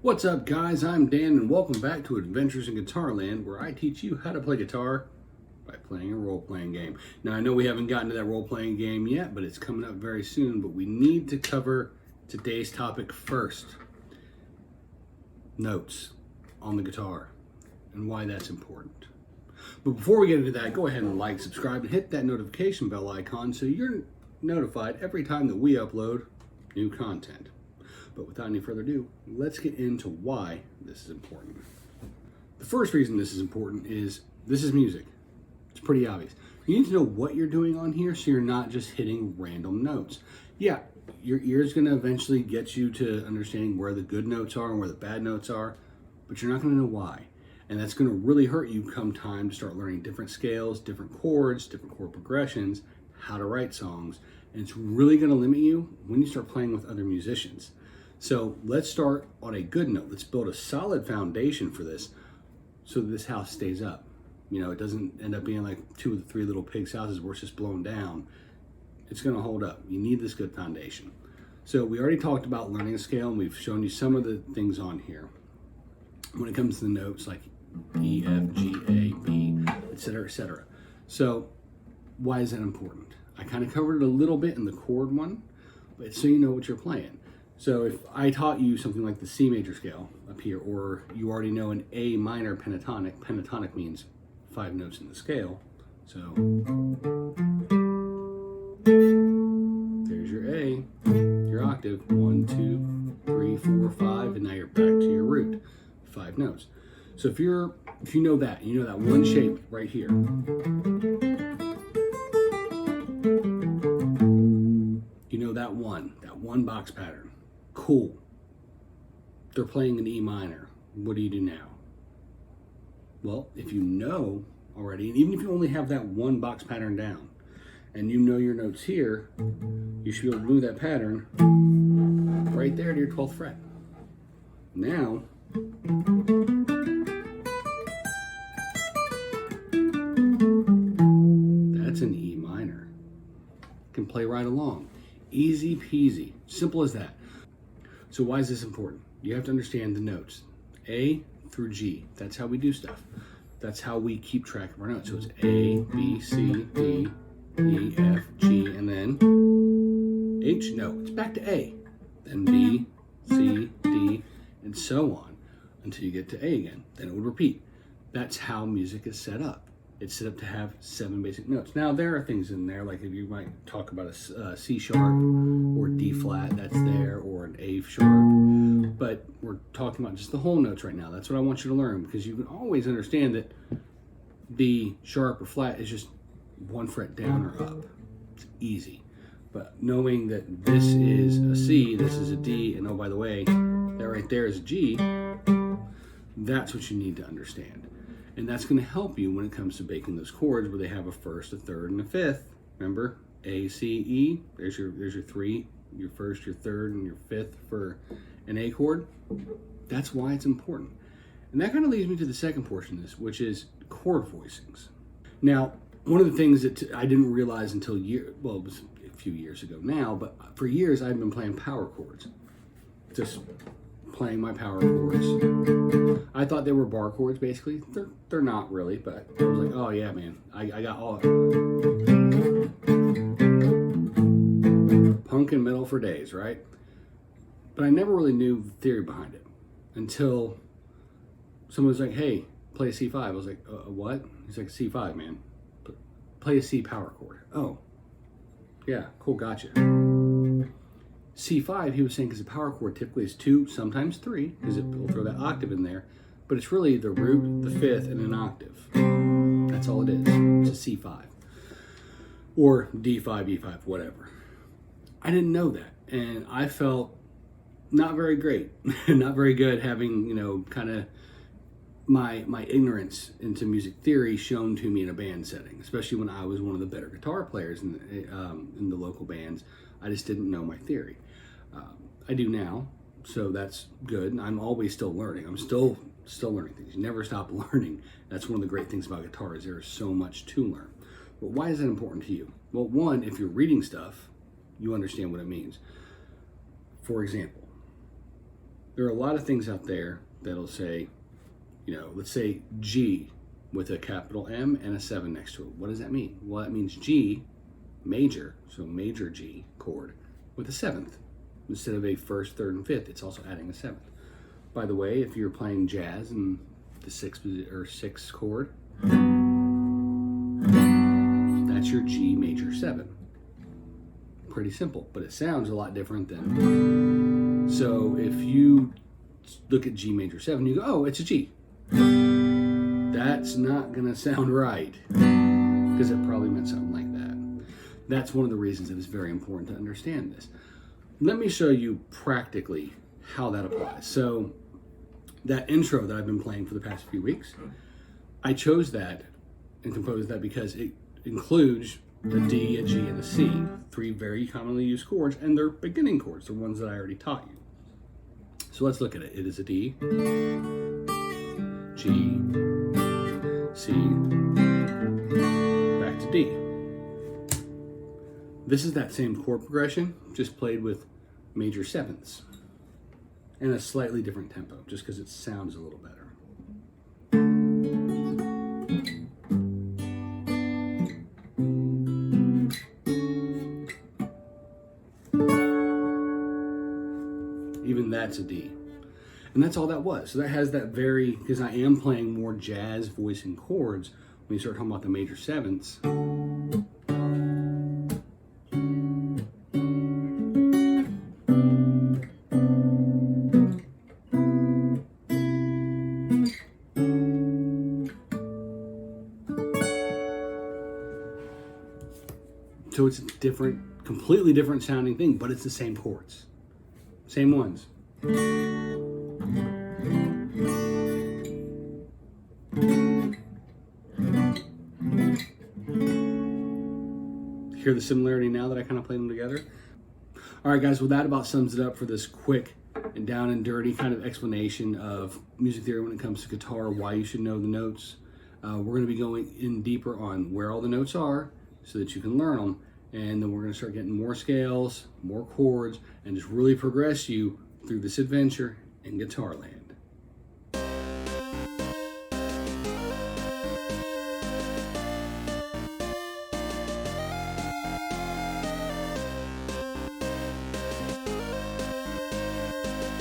What's up, guys? I'm Dan, and welcome back to Adventures in Guitarland, where I teach you how to play guitar by playing a role-playing game. Now, I know we haven't gotten to that role-playing game yet, but it's coming up very soon, but we need to cover today's topic first. Notes on the guitar and why that's important. But before we get into that, go ahead and like, subscribe, and hit that notification bell icon so you're notified every time that we upload new content. But without any further ado, let's get into why this is important. The first reason this is important is this is music. It's pretty obvious. You need to know what you're doing on here so you're not just hitting random notes. Yeah, your ear's going to eventually get you to understanding where the good notes are and where the bad notes are, but you're not going to know why. And that's going to really hurt you come time to start learning different scales, different chords, different chord progressions, how to write songs, and it's really going to limit you when you start playing with other musicians. So let's start on a good note. Let's build a solid foundation for this so that this house stays up. You know, it doesn't end up being like 2 or 3 little pigs' houses where it's just blown down. It's going to hold up. You need this good foundation. So we already talked about learning a scale, and we've shown you some of the things on here. When it comes to the notes like E, F, G, A, B, etc., etc. So why is that important? I kind of covered it a little bit in the chord one, but so you know what you're playing. So if I taught you something like the C major scale up here, or you already know an A minor pentatonic means 5 notes in the scale. So there's your A, your octave, 1, 2, 3, 4, 5, and now you're back to your root, 5 notes. So if you know that, you know that one shape right here. You know that one box pattern. Cool. They're playing an E minor. What do you do now? Well, if you know already, and even if you only have that one box pattern down, and you know your notes here, you should be able to move that pattern right there to your 12th fret. Now, that's an E minor. Can play right along. Easy peasy. Simple as that. So why is this important? You have to understand the notes. A through G. That's how we do stuff. That's how we keep track of our notes. So it's A, B, C, D, E, F, G, and then H. No, it's back to A. Then B, C, D, and so on until you get to A again. Then it would repeat. That's how music is set up. It's set up to have 7 basic notes. Now, there are things in there, like if you might talk about a C sharp or D flat, that's there, or an A sharp. But we're talking about just the whole notes right now. That's what I want you to learn, because you can always understand that the sharp or flat is just 1 fret down or up. It's easy. But knowing that this is a C, this is a D, and oh, by the way, that right there is a G, that's what you need to understand. And that's going to help you when it comes to making those chords where they have a first, a third, and a fifth. Remember, A, C, E. There's your 3, your first, your third, and your fifth for an A chord. That's why it's important. And that kind of leads me to the second portion of this, which is chord voicings. Now, one of the things that I didn't realize until it was a few years ago now, but for years I've been playing power chords. Just playing my power chords. I thought they were bar chords, basically. They're not really, but I was like, oh yeah, man, I got all punk and metal for days, right? But I never really knew the theory behind it until someone was like, hey, play a C5. I was like, what? He's like, C5, man. Play a C power chord. Oh, yeah, cool, gotcha. C5, he was saying, because the power chord typically is 2, sometimes 3, because it will throw that octave in there, but it's really the root, the fifth, and an octave. That's all it is. It's a C5. Or D5, E5, whatever. I didn't know that, and I felt not very great, not very good having, kind of my ignorance into music theory shown to me in a band setting, especially when I was one of the better guitar players in the local bands. I just didn't know my theory. I do now, so that's good. I'm always still learning. I'm still learning things. You never stop learning. That's one of the great things about guitar is there is so much to learn. But why is that important to you? Well, one, if you're reading stuff, you understand what it means. For example, There are a lot of things out there that'll say, let's say G with a capital M and a 7 next to it. What does that mean? Well, that means G, major, so major G chord with a 7th. Instead of a 1st, 3rd, and 5th, it's also adding a 7th. By the way, if you're playing jazz and the 6th chord, that's your G major 7. Pretty simple, but it sounds a lot different than. So if you look at G major 7, you go, oh, it's a G. That's not gonna sound right, because it probably meant something like that. That's one of the reasons that it's very important to understand this. Let me show you practically how that applies. So that intro that I've been playing for the past few weeks, I chose that and composed that because it includes a D, a G, and a C, 3 very commonly used chords, and they're beginning chords, the ones that I already taught you. So let's look at it. It is a D, G, C, back to D. This is that same chord progression, just played with major 7ths and a slightly different tempo, just because it sounds a little better. Even that's a D. And that's all that was. So that has that because I am playing more jazz voicing chords, when you start talking about the major 7ths, so it's a different, completely different sounding thing, but it's the same chords. Same ones. Hear the similarity now that I kind of played them together? All right, guys, well, that about sums it up for this quick and down and dirty kind of explanation of music theory when it comes to guitar, why you should know the notes. We're going to be going in deeper on where all the notes are so that you can learn them. And then we're going to start getting more scales, more chords, and just really progress you through this adventure in Guitarland.